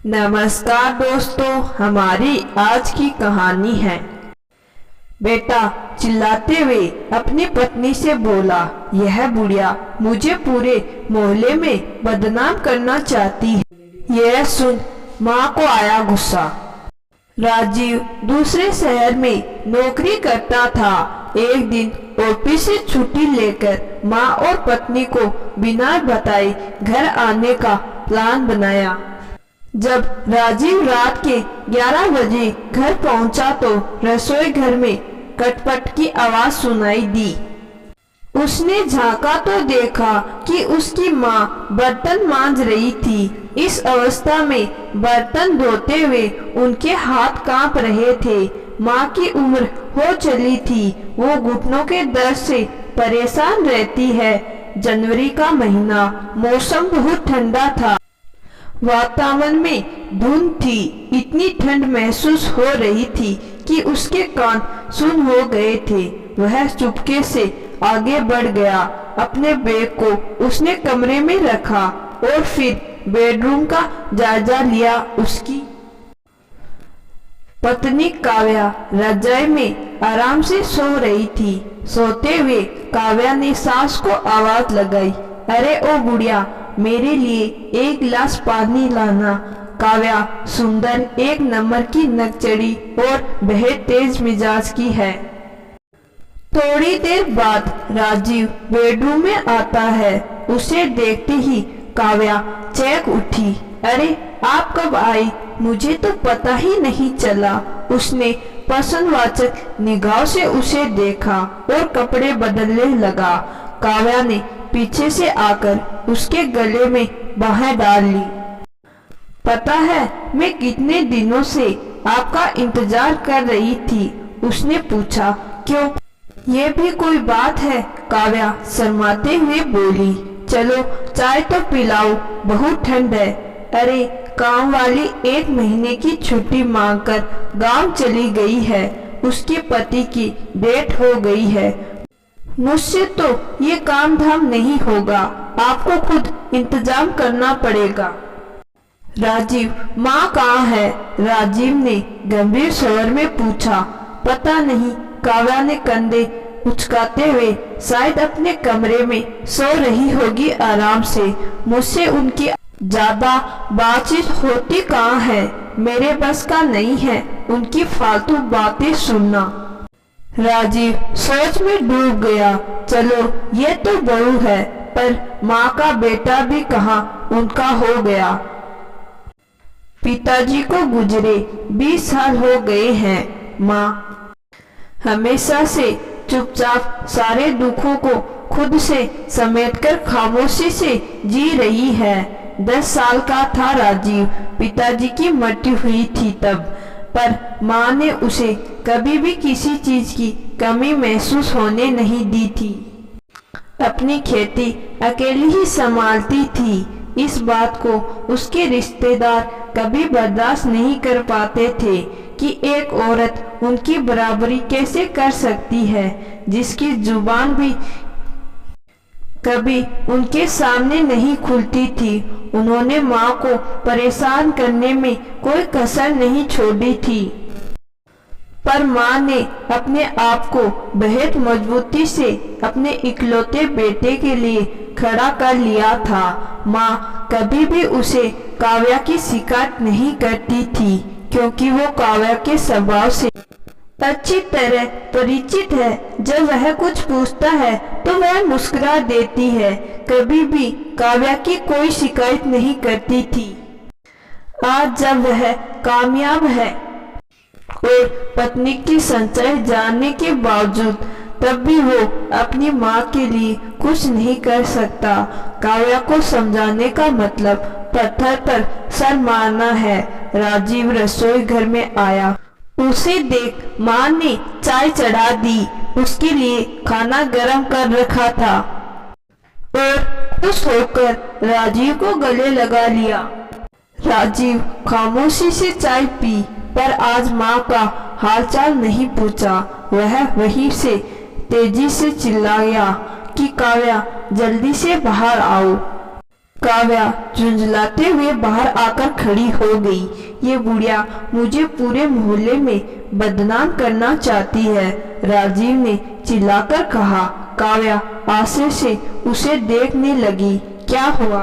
नमस्कार दोस्तों, हमारी आज की कहानी है। बेटा चिल्लाते हुए अपनी पत्नी से बोला, यह बुढ़िया मुझे पूरे मोहल्ले में बदनाम करना चाहती है। यह सुन माँ को आया गुस्सा। राजीव दूसरे शहर में नौकरी करता था। एक दिन ऑफिस से छुट्टी लेकर माँ और पत्नी को बिना बताए घर आने का प्लान बनाया। जब राजीव रात के 11 बजे घर पहुंचा तो रसोई घर में खटपट की आवाज सुनाई दी। उसने झांका तो देखा कि उसकी माँ बर्तन मांज रही थी। इस अवस्था में बर्तन धोते हुए उनके हाथ कांप रहे थे। माँ की उम्र हो चली थी, वो घुटनों के दर्द से परेशान रहती है। जनवरी का महीना, मौसम बहुत ठंडा था। वातावरण में धुंध थी। इतनी ठंड महसूस हो रही थी कि उसके कान सुन हो गए थे। वह चुपके से आगे बढ़ गया। अपने बैग को उसने कमरे में रखा और फिर बेडरूम का जायजा लिया। उसकी पत्नी काव्या रजाई में आराम से सो रही थी। सोते हुए काव्या ने सास को आवाज लगाई, अरे ओ बुढ़िया, मेरे लिए एक गिलास पानी लाना। काव्या सुंदर, एक नंबर की नकचड़ी और बेहद तेज मिजाज की है। थोड़ी देर बाद राजीव बेडरूम में आता है। उसे देखते ही काव्या चौंक उठी, अरे आप कब आई? मुझे तो पता ही नहीं चला। उसने पसंदवाचक निगाह से उसे देखा और कपड़े बदलने लगा। काव्या ने पीछे से आकर उसके गले में बाहें डाल ली। पता है मैं कितने दिनों से आपका इंतजार कर रही थी, उसने पूछा। क्यों, ये भी कोई बात है? काव्या शर्माते हुए बोली, चलो चाय तो पिलाओ, बहुत ठंड है। अरे काम वाली 1 महीने की छुट्टी मांगकर गांव चली गई है। उसके पति की डेथ हो गई है। मुझसे तो ये काम धाम नहीं होगा, आपको खुद इंतजाम करना पड़ेगा। राजीव, माँ कहाँ है? राजीव ने गंभीर स्वर में पूछा। पता नहीं, काव्या ने कंधे उचकाते हुए, शायद अपने कमरे में सो रही होगी आराम से। मुझसे उनकी ज्यादा बातचीत होती कहाँ है? मेरे बस का नहीं है उनकी फालतू बातें सुनना। राजीव सोच में डूब गया। चलो ये तो बहू है, पर माँ का बेटा भी कहाँ उनका हो गया। पिताजी को गुजरे 20 साल हो गए हैं। माँ हमेशा से चुपचाप सारे दुखों को खुद से समेटकर खामोशी से जी रही है। 10 साल का था राजीव, पिताजी की मृत्यु हुई थी तब, पर माँ ने उसे कभी भी किसी चीज की कमी महसूस होने नहीं दी थी। अपनी खेती अकेली ही संभालती थी। इस बात को उसके रिश्तेदार कभी बर्दाश्त नहीं कर पाते थे कि एक औरत उनकी बराबरी कैसे कर सकती है, जिसकी जुबान भी कभी उनके सामने नहीं खुलती थी। उन्होंने माँ को परेशान करने में कोई कसर नहीं छोड़ी थी, पर माँ ने अपने आप को बेहद मजबूती से अपने इकलौते बेटे के लिए खड़ा कर लिया था। माँ कभी भी उसे काव्या की शिकायत नहीं करती थी, क्योंकि वो काव्या के स्वभाव से अच्छी तरह परिचित है। जब वह कुछ पूछता है तो वह मुस्कुरा देती है। कभी भी काव्या की कोई शिकायत नहीं करती थी। आज जब वह कामयाब है और पत्नी की सच्चाई जानने के बावजूद, तब भी वो अपनी माँ के लिए कुछ नहीं कर सकता। काव्या को समझाने का मतलब पत्थर पर सर मारना है। राजीव रसोई घर में आया। उसे देख माँ ने चाय चढ़ा दी। उसके लिए खाना गरम कर रखा था और खुश होकर राजीव को गले लगा लिया। राजीव खामोशी से चाय पी, पर आज माँ का हालचाल नहीं पूछा। वह वहीं से तेजी से चिल्लाया कि काव्या जल्दी से बाहर आओ। काव्या झुंझलाते हुए बाहर आकर खड़ी हो गई। ये बुढ़िया मुझे पूरे मोहल्ले में बदनाम करना चाहती है, राजीव ने चिल्लाकर कहा। काव्या आश्चर्य से उसे देखने लगी। क्या हुआ?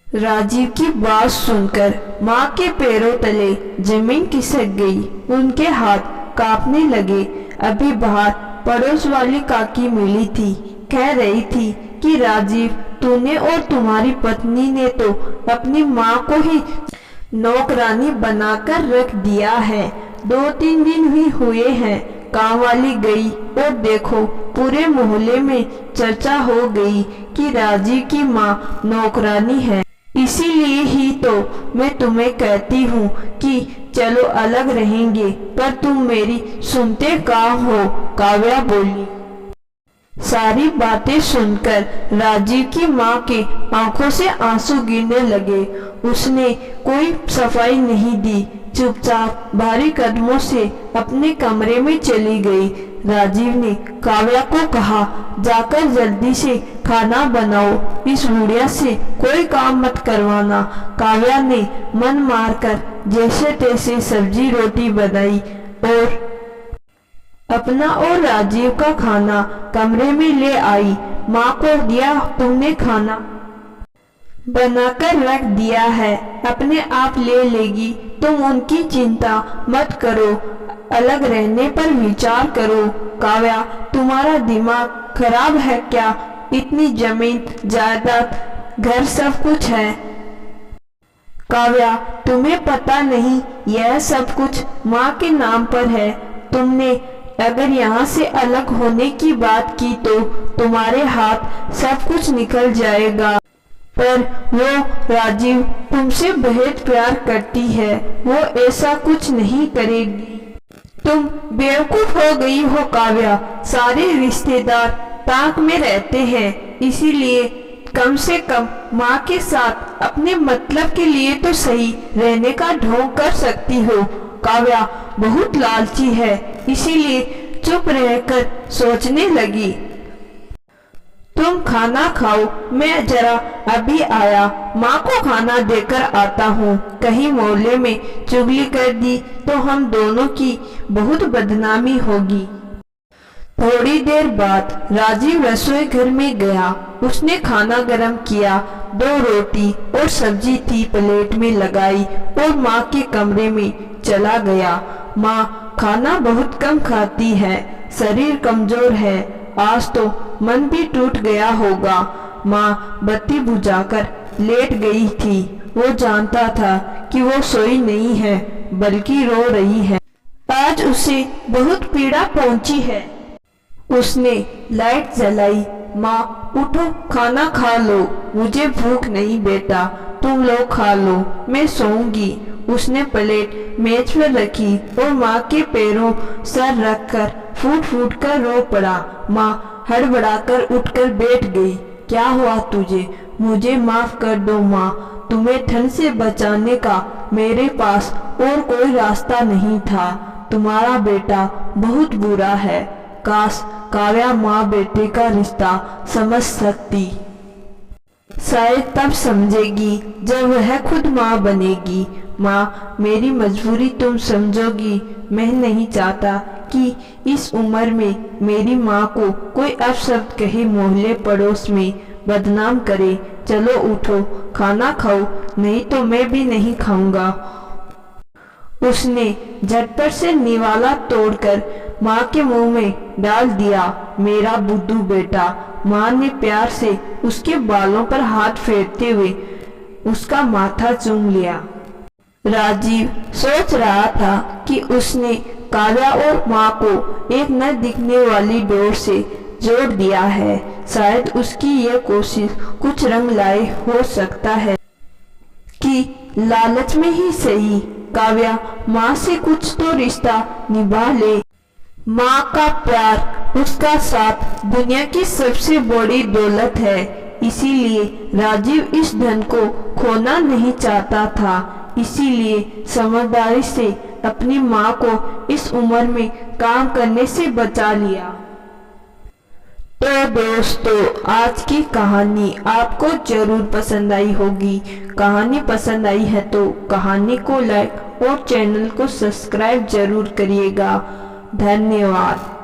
राजीव की बात सुनकर माँ के पैरों तले जमीन खिसक गई। उनके हाथ कांपने लगे। अभी बाहर पड़ोस वाली काकी मिली थी, कह रही थी कि राजीव, तूने और तुम्हारी पत्नी ने तो अपनी माँ को ही नौकरानी बनाकर रख दिया है। 2-3 दिन ही हुए हैं काम वाली गई और देखो पूरे मोहल्ले में चर्चा हो गई कि राजीव की माँ नौकरानी है। इसीलिए ही तो मैं तुम्हें कहती हूँ कि चलो अलग रहेंगे, पर तुम मेरी सुनते कहाँ हो? काव्या बोली। सारी बातें सुनकर राजीव की माँ के आंखों से आंसू गिरने लगे। उसने कोई सफाई नहीं दी, चुपचाप भारी कदमों से अपने कमरे में चली गई। राजीव ने काव्या को कहा, जाकर जल्दी से खाना बनाओ, इस बुढ़िया से कोई काम मत करवाना। काव्या ने मन मारकर जैसे तैसे सब्जी रोटी बनाई और अपना और राजीव का खाना कमरे में ले आई। माँ को दिया, तुमने खाना बनाकर रख दिया है, अपने आप ले लेगी, तुम उनकी चिंता मत करो, अलग रहने पर विचार करो। काव्या, तुम्हारा दिमाग खराब है क्या? इतनी जमीन जायदाद घर सब कुछ है। काव्या, तुम्हें पता नहीं यह सब कुछ माँ के नाम पर है। तुमने अगर यहाँ से अलग होने की बात की तो तुम्हारे हाथ सब कुछ निकल जाएगा। पर वो राजीव तुमसे बेहद प्यार करती है, वो ऐसा कुछ नहीं करेगी। तुम बेवकूफ हो गई हो काव्या। सारे रिश्तेदार ताक में रहते हैं, इसीलिए कम से कम माँ के साथ अपने मतलब के लिए तो सही रहने का ढोंग कर सकती हो। काव्या बहुत लालची है, इसीलिए चुप रहकर सोचने लगी। तुम खाना खाओ, मैं जरा अभी आया, माँ को खाना देकर आता हूँ। कहीं मोहल्ले में चुगली कर दी तो हम दोनों की बहुत बदनामी होगी। थोड़ी देर बाद राजीव रसोई घर में गया। उसने खाना गरम किया, 2 रोटी और सब्जी थी प्लेट में लगाई और माँ के कमरे में चला गया। माँ खाना बहुत कम खाती है, शरीर कमजोर है, आज तो मन भी टूट गया होगा। माँ बत्ती बुझाकर लेट गई थी। वो जानता था कि वो सोई नहीं है बल्कि रो रही है। आज उसे बहुत पीड़ा पहुंची है। उसने लाइट जलाई। माँ उठो, खाना खा लो। मुझे भूख नहीं बेटा, तुम लोग खा लो, मैं सोऊंगी। उसने प्लेट मेज पर रखी और माँ के पैरों सर रखकर फूट फूट कर रो पड़ा। माँ हड़बड़ाकर उठकर बैठ गई। क्या हुआ तुझे? मुझे माफ कर दो माँ, तुम्हें ठंड से बचाने का मेरे पास और कोई रास्ता नहीं था। तुम्हारा बेटा बहुत बुरा है। काश काव्या माँ बेटे का रिश्ता समझ सकती। शायद तब समझेगी जब वह खुद माँ बनेगी। माँ, मेरी मजबूरी तुम समझोगी। मैं नहीं चाहता कि इस उम्र में मेरी माँ को कोई अपशब्द कहे, मोहल्ले पड़ोस में बदनाम करे। चलो उठो, खाना खाओ, नहीं तो मैं भी नहीं खाऊंगा। उसने झटपट से निवाला तोड़कर माँ के मुंह में डाल दिया। मेरा बुद्धू बेटा। माँ ने प्यार से उसके बालों पर हाथ फेरते हुए उसका माथा चूम लिया। राजीव सोच रहा था कि उसने काव्या और माँ को एक न दिखने वाली डोर से जोड़ दिया है। शायद उसकी यह कोशिश कुछ रंग लाए हो सकता है कि लालच में ही सही काव्या माँ से कुछ तो रिश्ता निभा ले। माँ का प्यार, उसका साथ दुनिया की सबसे बड़ी दौलत है। इसीलिए राजीव इस धन को खोना नहीं चाहता था। इसीलिए समझदारी से अपनी माँ को इस उम्र में काम करने से बचा लिया। तो तो दोस्तों आज की कहानी आपको जरूर पसंद आई होगी। कहानी पसंद आई है तो कहानी को लाइक और चैनल को सब्सक्राइब जरूर करिएगा। धन्यवाद।